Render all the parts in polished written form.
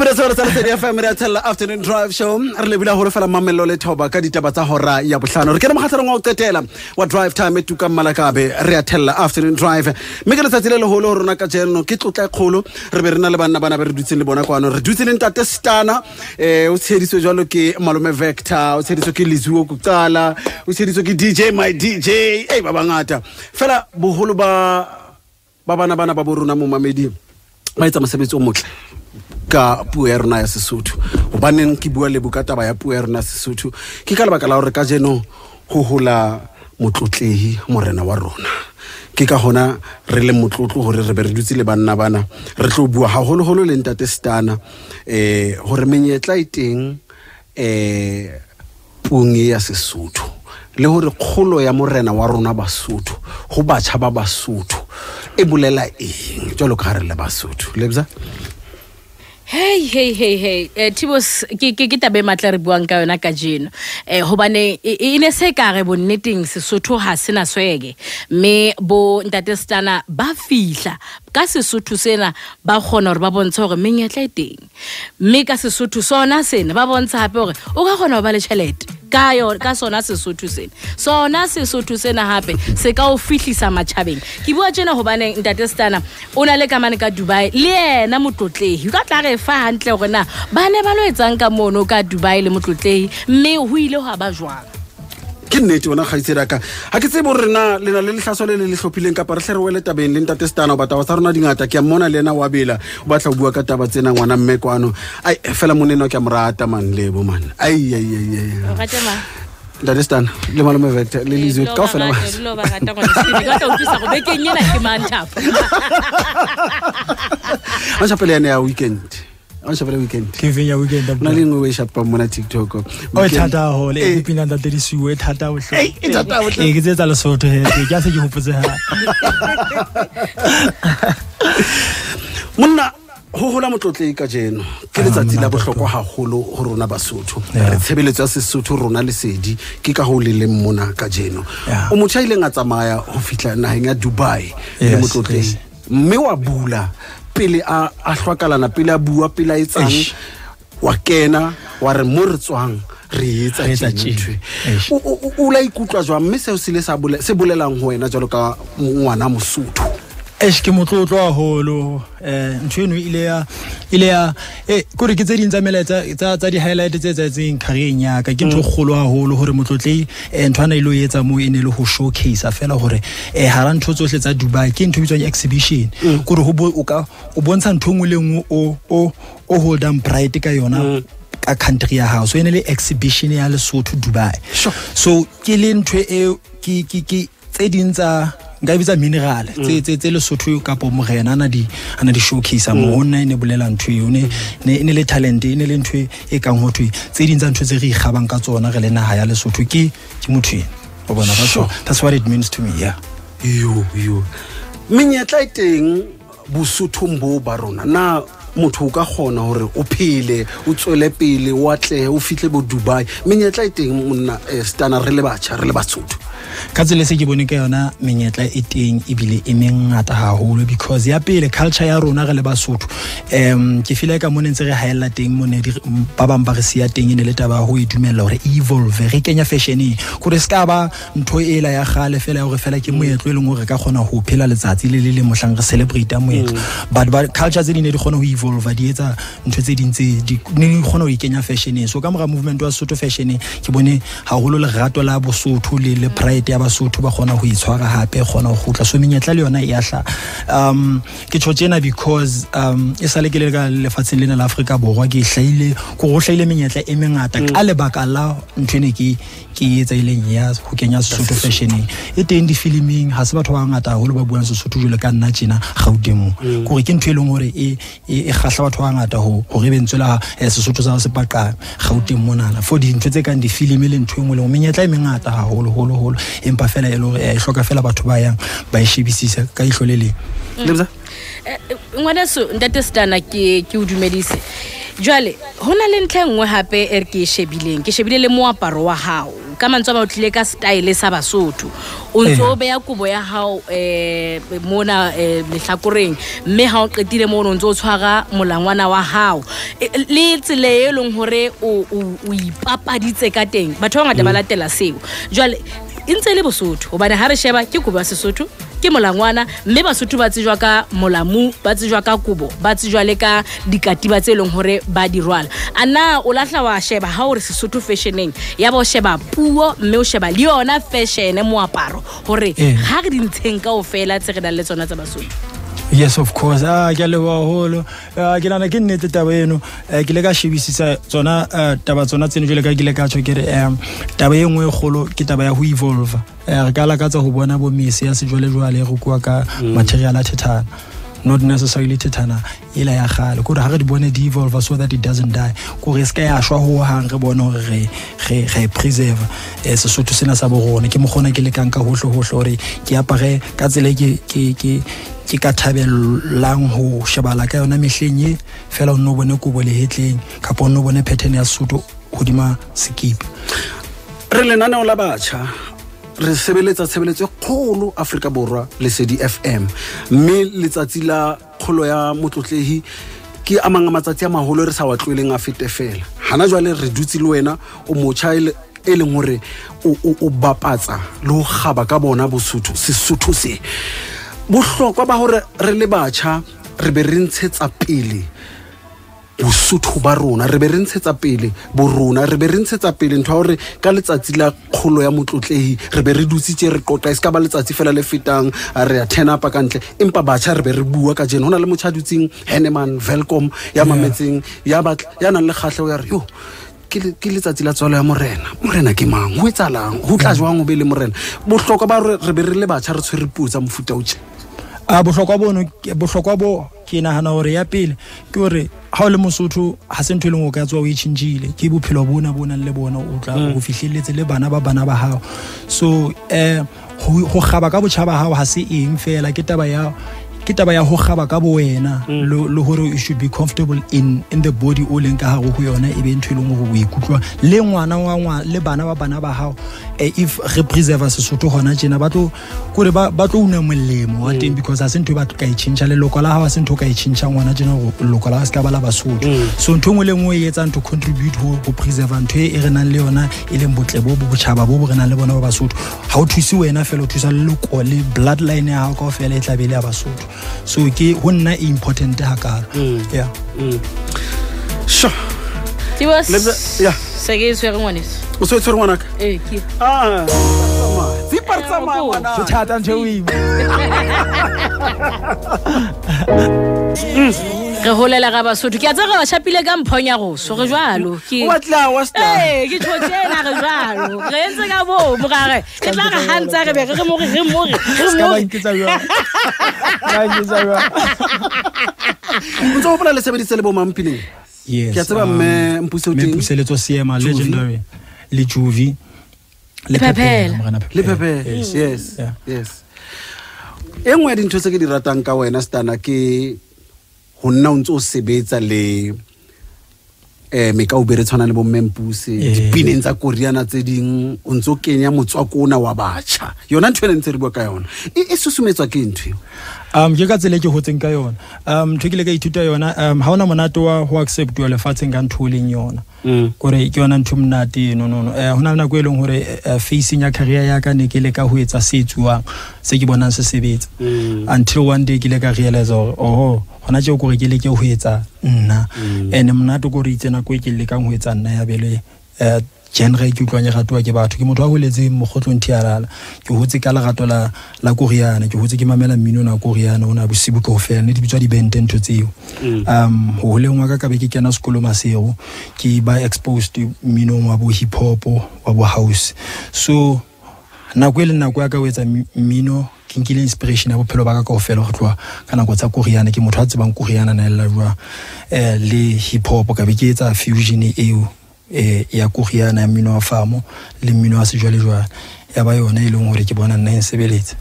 minutes wa tsala tse FM re tshela afternoon drive show re le bila hore fela mamello le thoba ka ditaba tsa hora ya bohlano re kena mohatlhareng wa qetela wa drive time etuka Malakabe re atella afternoon drive me ke letsatsi le leholo rona ka jeno ke tlotla kgolo re be rena le bana be re dutseng le bona kwano re dutseng le ntate Stana o tsheditswe jwalo ke Malome Vector o tsheditswe ke Lizuo Kuqala o tsheditswe ke DJ my DJ ba bangata fela boholo ba bana ba borona mo mamedi ba etsa mosebetsi o motle ka puo ya rona ya Sesotho hobaneng ke bua le bukataba ya puo ya rona ya Sesotho ke ka lebaka la hore ka jeno ho hola motlotlehi morena wa rona ke ka hona re le motlotlo hore re be re dutse le bana re tlo bua haholo le ntate Stana hore menyetla iteng puong ya Sesotho le hore kgolo ya morena wa rona Basotho ho batjha ba Basotho e bolela eng jwalo ka re le Basotho lebza Hey Tibos ke tabe matla re buang ka yona ka jeno hobane ine se ka re bonneteng Sesotho ha sena swege me bo ntate Stana ba fihla ka Sesotho sena ba kgona hore ba bontshe hore menyetla e teng me ka Sesotho sona sena ba bontsha hape hore o ka kgona ho ba le tšhelete ka sona Sesotho sena hape se ka o fihlisa matjhabeng ke bua tjena hobane ntate Stana o na le kamane ka Dubai le yena motlotlehi ka tla re fa hantle hore na ba ne ba lo etsang ka mono ka Dubai le motlotlehi mme ho ile ho ba jwang ke nnete bona ga itsela ka ha ke tsebe hore na le na le lehlaso le hlophileng ka re hle re wele tabeng le ntate Stana o batla wa tsarona dingata ke a mona le ena wa bela o batla o bua ka taba tsena ngwana mme kwano ai fela moneno ke a morata man lebo man ai o rata ma ntate Stana le Malome Vector le Lizuo ka fela ma lo ba rata go ka tla utlisa go bekeng yena ke manthapo a chapele ya weekend on shapela weekend ke venya weekend na le ngwe shapa mona TikTok o thata ho le pina nda dirisiwe e thata ho hle e thata ho hle ke tsetsa le Sotho he ke se ke hopotse ha monna ho hola motlotlehi ka jeno ke letsatsi la bohlokwa haholo ho rona Basotho re tshebeletso ya Sesotho rona le sedi ke ka ho le leng mona ka jeno o motho ile nga tsamaya ho fihla naheng ya Dubai le motlotlehi mme wa bula pele a hlwakalana pele a bua pele a etsang wa kena wa re mo re tswang re etsa tjena o la ikutlwa jwa mme se le se bolelang ho wena jalo ka ngwana Mosotho ke motlotlo haholo ntweno ile ya kore ke tse ding tsa meletsa tsa di highlight tse tseng career ya ka ke ntho kgolo haholo hore motlotlehi ntwana ile o etsa mo ene le ho showcase fela hore ha ra ntho tsohle tsa Dubai ke ntho bitswang exhibition kore o bontsha ntho ngwe le ngwe o hold on pride ka yona ka country ya house ene le exhibition ya Lesotho Dubai so ke le ntwe ke tse ding tsa ga bitsa mineral tse Lesotho ka po morena ana di showcase mo hona ene bolela ntho yo ne le talent ene le ntho e kang ho thwe tse ding tsa ntho tse re ikgabang ka tsona re le naha ya Lesotho ke motho o bona ba so that's what it means to me yo menyetla iteng Bosothong bo ba rona na motho ka gona hore o phele o tswele pele wa tle o fihle bo Dubai menyetla iteng monna Stana re le batjha re le Basotho ka tsele se ke bone ka yona menyetla e teng ebile e mengata haholo because ya pele culture ya rona re le Basotho ke feel like mone ntse re haella teng mone ba bang ba re sia teng ene le taba ho idumela hore evolve re kenya fashion go re ska ba ntho ela ya gale fela hore fela ke moetlo e leng hore ka gona ho phela letsatsi le mohlang re celebrate moetlo but culture tse di ne di gona ho evolve di etsa ntho tse ding tse di ne gona ho ikenya fashion so ka mora movement wa Sotho fashion ke bone haholo le rato la Bosotho le pride ya Basotho ba gona ho itshwara hape gona ho gutla so menyetla le yona e yahla ke tshotjena because e sale ke le ka lefatsheng lena la Afrika Borwa ke hlaile go hlaile menyetla e mengata ka lebaka la nthwene ke etsa ileng ya ho kenya Sotho fashion e teng di filming ha se batho ba ngata haholo ba buang Sesotho jole ka nna tjena Gauteng go re ke ntho e leng hore e gahla batho ba ngata ho re bentswela Sesotho sa se paqa Gauteng monana for di ntho tse kang di film le ntho engwe le menyetla e mengata haholo empa fela e lo e hloka fela batho ba yang ba e shebisisa ka ihlolele lebza ngwana so ntate Stana ke o dumedise jwale hona le ntlha engwe hape ke shebile le moaparo wa hao ka mantswe ba o tlile ka style sa Basotho o ntso be ya kubo ya hao mona lehlakoreng mme ha o qetile mo o ntso o tshwara molangwana wa hao le tsile e leng hore o ipapaditse ka teng batho ba ngata ba latela seo jwale intse le Bosotho hobane ha re sheba ke kubo ya Sesotho ke molangwana mme Basotho ba tsejwa ka molamu ba tsejwa ka kubo ba tsejwa le ka dikatiba tse leng hore ba di rwala ana o lahla wa sheba ha o re Sesotho fashioneng ya ba o sheba puo mme o sheba le yona fashion moaparo hore ha re dintsheng ka ofela tse re dang le tsona tsa Basotho. Yes, of course. Ke le wa holo. Ke lana ke nnete taba eno. Ke le ka shebisisa tsona taba tsona tseno jele ka ke le ka tsho ke re taba e nngwe golo ke taba ya ho evolve. Re ka la ka tsa ho bona bo mese ya sejole jwale go kwa ka material a thethana. Not necessarily thethana ila ya khale ko re ha re di bone di evolve so that it doesn't die ko re ska ya shwa ho hang re bone hore re preserve Sesotho sena sa bo rona ke mo gona ke le kang ka hohle hore ke apare ka tsele ke ka thabelang ho shebala ka yona mehleng fela o no bone kubo le hetleng kapo o no bone pattern ya Sesotho hodima sekipi re le nana o la batjha re sebeletsa tshebeletso kgolo Afrika Borwa le Sedi FM mme letsatsi la kgolo ya motlotlehi ke amanga matsatsi a maholo re sa wa tlweleng a fete fela hana jwale re dutse le wena o motjha e leng hore o bapatsa le ho gaba ka bona Sesotho se bohlokwa ba hore re le batjha re be re ntshetsa pele Bosotho ba rona re be re ntshetsa pele bo rona re be re ntshetsa pele ntwa hore ka letsatsi la kgolo ya motlotlehi re be re dutsitse re qoqa e ska ba letsatsi fela le fetang re a turn up ka ntle empa batjha re be re bua ka jeno hona le motjhadutsing Henneman Welcome ya mametseng ya nang le kgahle o ya re yo ke letsatsi la tswalo ya morena ke mang ho etsalang ho tla jwang o be le morena bohlokwa ba re be re le batjha re tshwere putsa mofuta o tje bohlokwa bo ke nahana hore ya pele ke hore ha o le Mosotho ha se ntho le ngo ka tswa o itshintjile ke bophelo bona le bona o tla go fihlelletse le bana ba hao so ho gaba ka botjha ba hao ha se eng fela ke taba ya ho gaba ka bo wena le hore you should be comfortable in the body o leng ka hare ho yona e be ntho le ngo go ikutlwa le ngwana wa le bana ba hao if re preserve Sesotho hona tjena ba tlo una molemo wa teng because ha se ntho ba ka itshintsha le lokala ha se ntho ka itshintsha ngwana tjena go lokala ha se ka bala Basotho so ntho ngwe le ngwe e etsa ntho contribute ho preserve ntho e re nang le yona e leng botle bo botjhaba bo re nang le bona ba Basotho ha o thusi wena fela o thusa le lokolo le bloodline ya hao ka ofela e tlabele ya Basotho so ke ho nna important ha ka yeah sure ti was yeah sege tswere ngwaneso o so tswere ngwanaka ke zipartsama ngwana se thata ntho o ima re holela ga Basotho ke a tsega ba chapile ka mphonya go so re jwalo ke watla wa sta ke tshotshena re jwalo re entse ka bo mogare ke tla ga hantsa re be re mo ska ba nketsa jwa ntse o pala le sebeditse le bo mampileng yes ke a tseba mme mpuseletso seema legendary le Juvi le Pepela yes engwe dintho tse ke di ratang ka wena Stana ke ho nna o ntse o sebetsa le meka o bere tshwana le bo Mempuse dipineng tsa Koreana tse ding o ntse o kenya motswako ona wa batjha yona ntho e ntse re bua ka yona e susumetswa ke ntho ke ka tsele ke hotseng ka yona ntho ke le ka ithuta yona ha ona monate wa ho accept wa lefatsheng ka ntho leng yona gore ke yona ntho mnate no hona na go eleng hore facing ya career ya ka ne ke le ka ho etsa setsuwang se ke bonang se sebetsa until one day ke le ka realize hona tjeo gore ke le ke ho etsa nna ene mnate go re itsena go ke le ka ho etsa nna ya bele genre ke utlwanya ratwa ke batho ke motho wa ho letse mogotlong thiarala ke hotse ka lerato la Koreana ke hotse ke mamela mmino na Koreana ona bosibu ka ofela ne di bitswa di band ntho tseo ho lengwa ka be ke kena sekolo Masego ke ba exposed mmino wa bo hip hop wa bo house so nako ya ka o etsa mmino ke nkile inspiration ya bophelo ba ka ofela go tloa ka nako tsa Koreana ke motho a tsebang Koreana na ela jwa le hip hop ka be ke etsa fusion eo ya Koreana ya mmino wa famo le mmino wa sejwalejwale ya ba yona e leng hore ke bona nna e sebeletse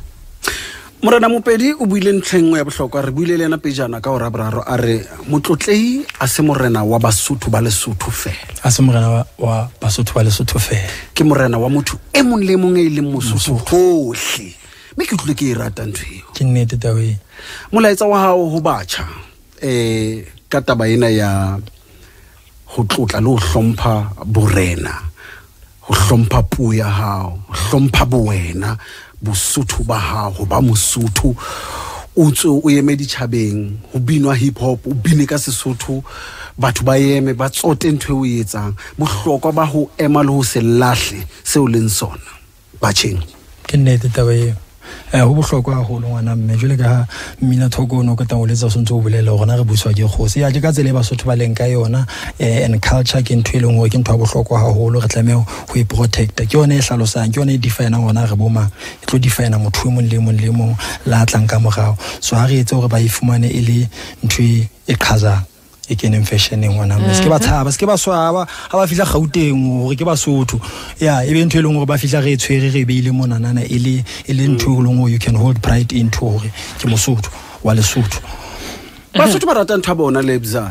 Morena Mopedi o buile ntlheng ya bohlokwa re buile le ena pejana ka hora boraro a re motlotlehi a se morena wa Basotho ba Lesotho fela a se morena wa Basotho ba Lesotho fela ke morena wa motho e mong le mong e leng Mosotho hohle me ke tlile ke e rata ntho eo ke nnete tawe molaetsa wa hao ho batjha ka taba ena ya ho tlotla le ho hlompha borena ho hlompha puo ya hao ho hlompha bowena Bosotho ba hao ba Mosotho o tswe o eme ditjhabeng ho binwa hip hop o bine ka Sesotho batho ba eme ba tsote ntwe o etsang bohlokwa ba ho ema le ho se lahle seo leng sona batjeng ke nnete taba eo ho bohlokwa haholo ngwana mme jwale ka mmina thokono ka taoletsa sontso o bolela gona re buswa ke kgosi ya ke ka tsele Basotho ba leng ka yona and culture ke ntwe lengwe ke ntwa bohlokwa haholo re tlameo ho e protecta ke yone e hlalosang ke yone e define ngona re boma e tlo define motho mo le mo la tlang ka morao so ha re etse hore ba ifumane e le ntwe e qhazang e keneng fashioneng ngwana mme se ke ba tshaba se ke ba swaba ha ba fihla Gauteng hore ke Basotho ya e be ntwe e leng hore ba fihla re tshwere re beile monanana e le ntwe e leng hore you can hold pride into hore ke Mosotho wa Lesotho Basotho ba rata ntwa bona lebza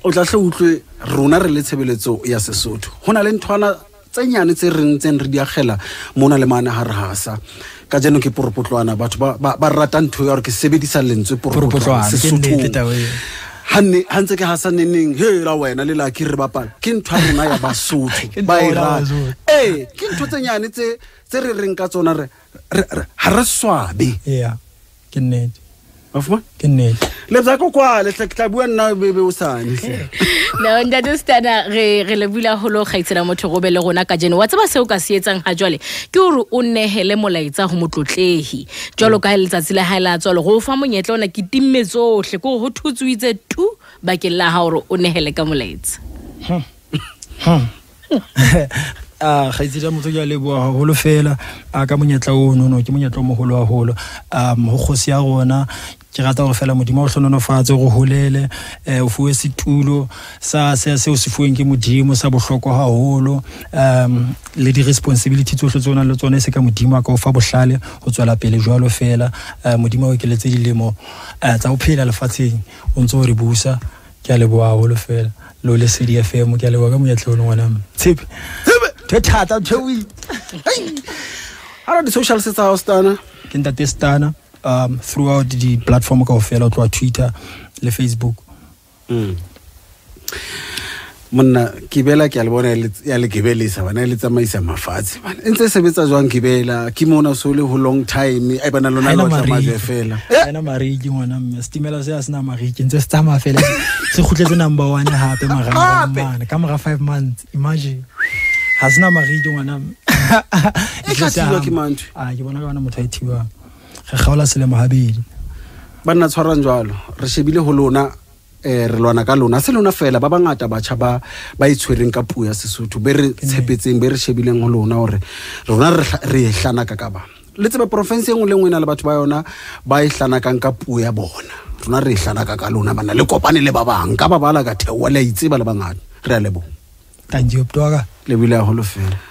o tla hle utlwe rona re le tshebeletso ya Sesotho hona le nthwana tse nyane tse reng re di agela mona le mana ha re hasa ka jeno ke poropotlwana batho ba rata ntho ya hore ke sebedisa lentswe poropotlwana Sesotho hantse ke hasaneneng he la wena le la ke re bapala ke ntho ya rona ya Basotho ba e rata ke ntho tse nyane tse re reng ka tsona re ha re swabe ke nnete afuma ke nnete le bza go kwa le tla bua nna bebe o sane no ntate Stana re le bula holo kgaitsela motho go be le rona ka jeno wa tseba seo ka se etsang ha jwale ke hore o nnehele molaetsa go motlotlehi jwalo ka letsatsi la haela tswalo go fa monyetla ona ke timme tsohle go ho thutswitse tu bakeng la ha hore o nnehele ka molaetsa kgaitsela motho ke a leboha haholo fela ka monyetla o no ke monyetla o moholo haholo ho kgosi ya rona ke rata gore fela modimo o hlononofatse go holele o fuwe setulo sa se o se fuweng ke modimo sa bohlokwa haholo le di responsibility tsohle tsona le tsone se ka modimo a ka o fa bohlale ho tswela pele jwalo fela modimo o keletse dilemo tsa bophela lefatsheng o ntse o re busa ke a leboha haholo fela lo le CD FM ke a leboha ka monyetla ono ngwana tshepe thata thui ara di social setsa Stana ke ntate Stana throughout the platform ka ofela twa Twitter le Facebook monna kibela ke a le bona ya le kibelisa bana le tsamaisa mafatshe bana ntse sebetsa jwang kibela ke mona so le ho long time ai bana lona lo tsamaje fela ena mariki ngwana mme stimela se a sena mariki ntse se tsama fela se khutletse number 1 hape marang ka mora 5 months imagine hasina mariki ngwana e khathiwa ke mantho ke bona ka bana motho a ithiwa re kgaola selemo habedi bana tshwarang jwalo re shebile ho lona re lwana ka lona se lona fela ba bangata batjha ba itshwereng ka puo ya Sesotho be re tshepetseng be re shebileng ho lona hore rona re hlana ka ba le tsebe province engwe le ngwe na le batho ba yona ba e hlana ka puo ya bona rona re hlana ka lona bana le kopane le ba bang ka ba bala ka thewa le itseba le bangata re a lebo thank you Ptoka le bile a holo fela